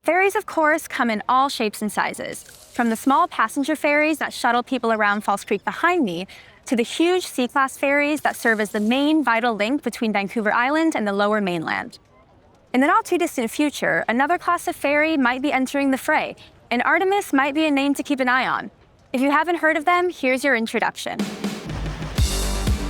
Ferries, of course, come in all shapes and sizes, from the small passenger ferries that shuttle people around False Creek behind me, to the huge C-class ferries that serve as the main vital link between Vancouver Island and the lower mainland. In the not-too-distant future, another class of ferry might be entering the fray, and Artemis might be a name to keep an eye on. If you haven't heard of them, here's your introduction.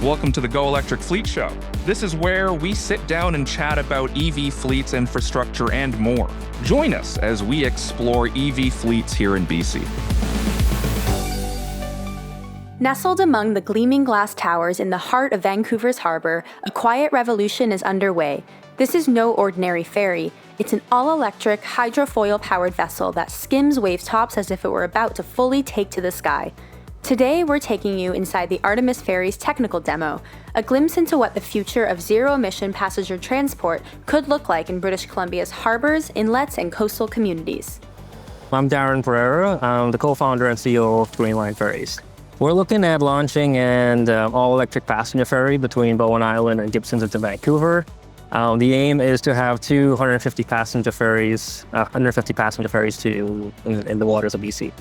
Welcome to the Go Electric Fleet Show. This is where we sit down and chat about EV fleets, infrastructure, and more. Join us as we explore EV fleets here in BC. Nestled among the gleaming glass towers in the heart of Vancouver's harbour, a quiet revolution is underway. This is no ordinary ferry. It's an all-electric, hydrofoil-powered vessel that skims wave tops as if it were about to fully take to the sky. Today, we're taking you inside the Artemis Ferry's technical demo, a glimpse into what the future of zero-emission passenger transport could look like in British Columbia's harbours, inlets, and coastal communities. I'm Darren Pereira. I'm the co-founder and CEO of Greenline Ferries. We're looking at launching an all-electric passenger ferry between Bowen Island and Gibsons into Vancouver. The aim is to have 150 passenger ferries in the waters of BC.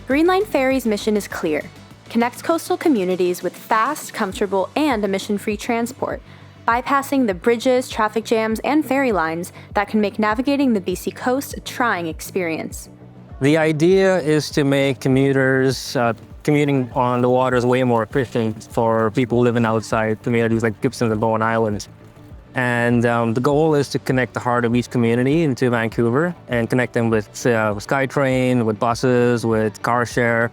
Greenline Ferry's mission is clear: connect coastal communities with fast, comfortable, and emission-free transport, bypassing the bridges, traffic jams, and ferry lines that can make navigating the BC coast a trying experience. The idea is to make commuters commuting on the waters way more efficient for people living outside communities like Gibson and Bowen Island. And the goal is to connect the heart of each community into Vancouver and connect them with SkyTrain, with buses, with car share.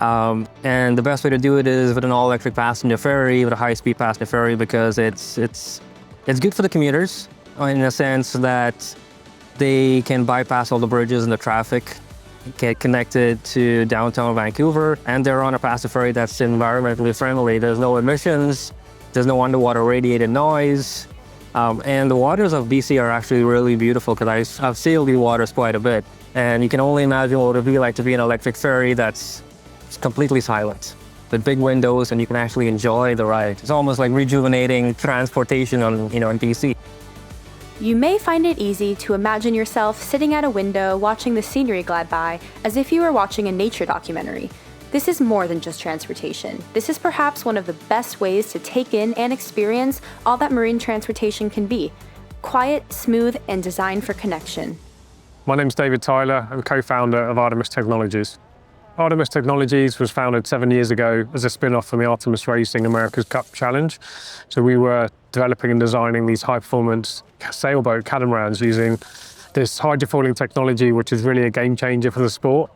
And the best way to do it is with an all-electric passenger ferry, with a high-speed passenger ferry, because it's good for the commuters in the sense that they can bypass all the bridges and the traffic, get connected to downtown Vancouver, and they're on a passenger ferry that's environmentally friendly. There's no emissions, there's no underwater radiated noise. And the waters of BC are actually really beautiful because I've sailed these waters quite a bit. And you can only imagine what it would be like to be an electric ferry that's completely silent, with big windows, and you can actually enjoy the ride. It's almost like rejuvenating transportation in BC. You may find it easy to imagine yourself sitting at a window watching the scenery glide by as if you were watching a nature documentary. This is more than just transportation. This is perhaps one of the best ways to take in and experience all that marine transportation can be: quiet, smooth, and designed for connection. My name's David Tyler. I'm co-founder of Artemis Technologies. Artemis Technologies was founded 7 years ago as a spin-off from the Artemis Racing America's Cup Challenge. So we were developing and designing these high-performance sailboat catamarans using this hydrofoiling technology, which is really a game changer for the sport.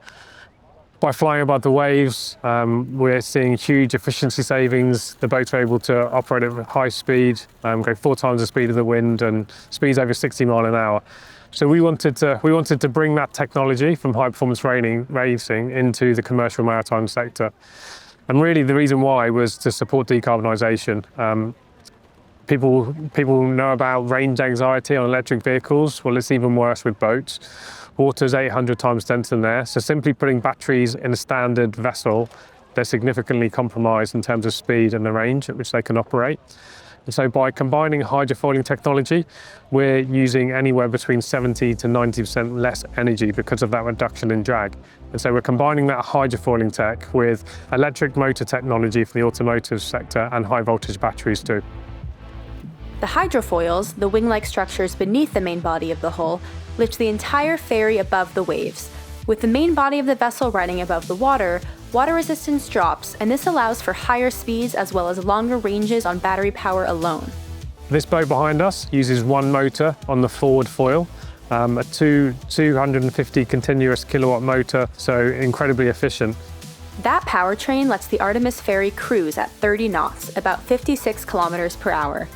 By flying above the waves, we're seeing huge efficiency savings. The boats are able to operate at high speed, go 4 times the speed of the wind, and speeds over 60 miles an hour. So we wanted to bring that technology from high performance racing into the commercial maritime sector. And really the reason why was to support decarbonisation. People know about range anxiety on electric vehicles. Well, it's even worse with boats. Water's 800 times denser than air, so simply putting batteries in a standard vessel, they're significantly compromised in terms of speed and the range at which they can operate. And so by combining hydrofoiling technology, we're using anywhere between 70 to 90% less energy because of that reduction in drag. And so we're combining that hydrofoiling tech with electric motor technology for the automotive sector and high voltage batteries too. The hydrofoils, the wing-like structures beneath the main body of the hull, lift the entire ferry above the waves. With the main body of the vessel riding above the water resistance drops, and this allows for higher speeds as well as longer ranges on battery power alone. This boat behind us uses one motor on the forward foil, a 250 continuous kilowatt motor, so incredibly efficient. That powertrain lets the Artemis ferry cruise at 30 knots, about 56 kilometers per hour.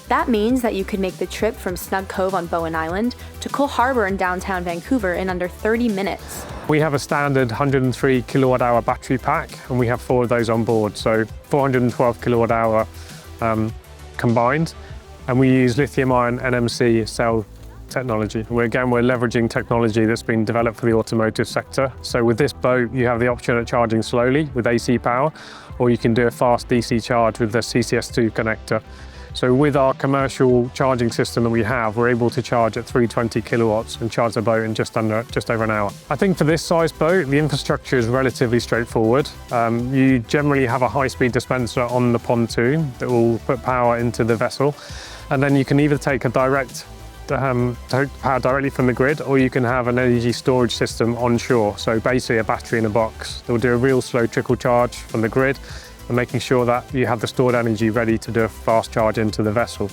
That means that you could make the trip from Snug Cove on Bowen Island to Coal Harbour in downtown Vancouver in under 30 minutes. We have a standard 103 kilowatt hour battery pack, and we have 4 of those on board, so 412 kilowatt hour combined. And we use lithium-ion NMC cell technology. We're leveraging technology that's been developed for the automotive sector. So with this boat, you have the option of charging slowly with AC power, or you can do a fast DC charge with the CCS2 connector. So with our commercial charging system that we have, we're able to charge at 320 kilowatts and charge the boat in just over an hour. I think for this size boat, the infrastructure is relatively straightforward. You generally have a high-speed dispenser on the pontoon that will put power into the vessel. And then you can either take take power directly from the grid, or you can have an energy storage system onshore. So basically a battery in a box that will do a real slow trickle charge from the grid, and making sure that you have the stored energy ready to do a fast charge into the vessel.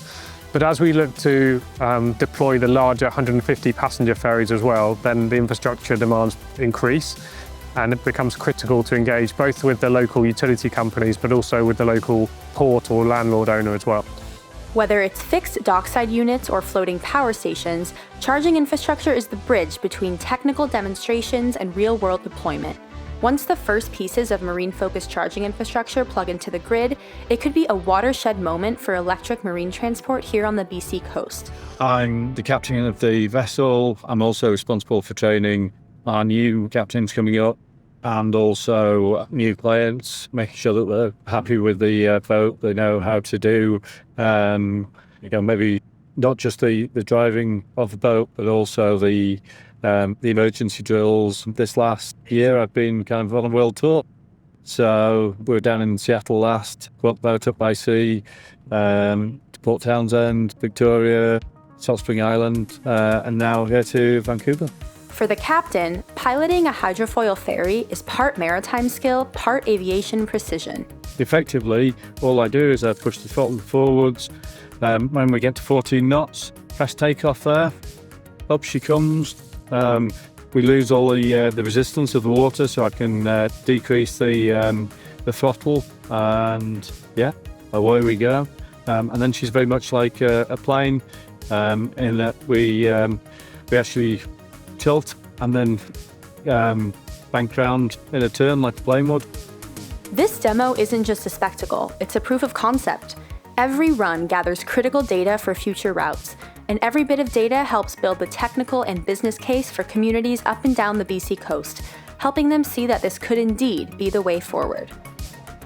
But as we look to deploy the larger 150 passenger ferries as well, then the infrastructure demands increase, and it becomes critical to engage both with the local utility companies, but also with the local port or landlord owner as well. Whether it's fixed dockside units or floating power stations, charging infrastructure is the bridge between technical demonstrations and real-world deployment. Once the first pieces of marine-focused charging infrastructure plug into the grid, it could be a watershed moment for electric marine transport here on the BC coast. I'm the captain of the vessel. I'm also responsible for training our new captains coming up, and also new clients, making sure that they're happy with the boat. They know how to do, maybe not just the driving of the boat, but also the emergency drills. This last year, I've been kind of on a world tour. So we were down in Seattle last, got the boat up by sea, to Port Townsend, Victoria, Salt Spring Island, and now here to Vancouver. For the captain, piloting a hydrofoil ferry is part maritime skill, part aviation precision. Effectively, all I do is I push the throttle forwards. When we get to 14 knots, press takeoff there, up she comes. We lose all the resistance of the water, so I can decrease the throttle, and yeah, away we go. And then she's very much like a plane, in that we actually tilt and then bank round in a turn like the plane would. This demo isn't just a spectacle, it's a proof of concept. Every run gathers critical data for future routes, and every bit of data helps build the technical and business case for communities up and down the BC coast, helping them see that this could indeed be the way forward.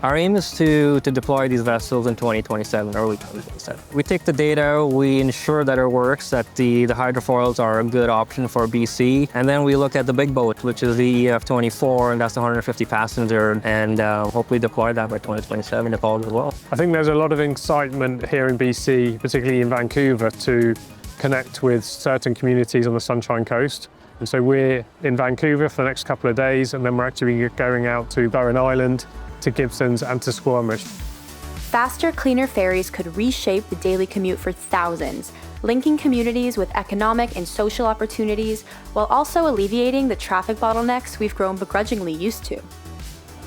Our aim is to deploy these vessels in 2027, early 2027. We take the data, we ensure that it works, that the hydrofoils are a good option for BC, and then we look at the big boat, which is the EF24, and that's the 150 passenger, and hopefully deploy that by 2027 if all goes well. I think there's a lot of excitement here in BC, particularly in Vancouver, to connect with certain communities on the Sunshine Coast. And so we're in Vancouver for the next couple of days, and then we're actually going out to Bowen Island, to Gibsons and to Squamish. Faster, cleaner ferries could reshape the daily commute for thousands, linking communities with economic and social opportunities, while also alleviating the traffic bottlenecks we've grown begrudgingly used to.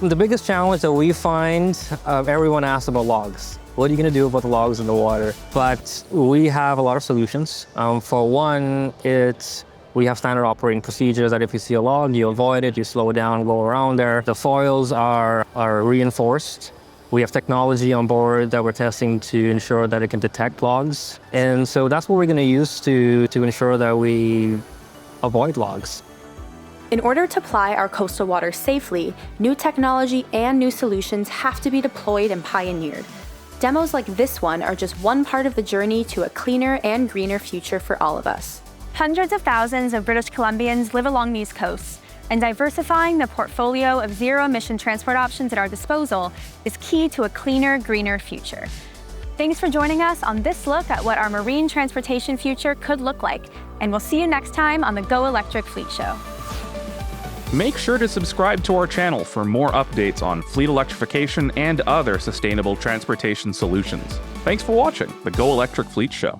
The biggest challenge that we find, everyone asks about logs. What are you going to do about the logs in the water? But we have a lot of solutions. For one, we have standard operating procedures that if you see a log, you avoid it, you slow it down, go around there. The foils are reinforced. We have technology on board that we're testing to ensure that it can detect logs. And so that's what we're going to use to ensure that we avoid logs. In order to ply our coastal waters safely, new technology and new solutions have to be deployed and pioneered. Demos like this one are just one part of the journey to a cleaner and greener future for all of us. Hundreds of thousands of British Columbians live along these coasts, and diversifying the portfolio of zero-emission transport options at our disposal is key to a cleaner, greener future. Thanks for joining us on this look at what our marine transportation future could look like, and we'll see you next time on the Go Electric Fleet Show. Make sure to subscribe to our channel for more updates on fleet electrification and other sustainable transportation solutions. Thanks for watching the Go Electric Fleet Show.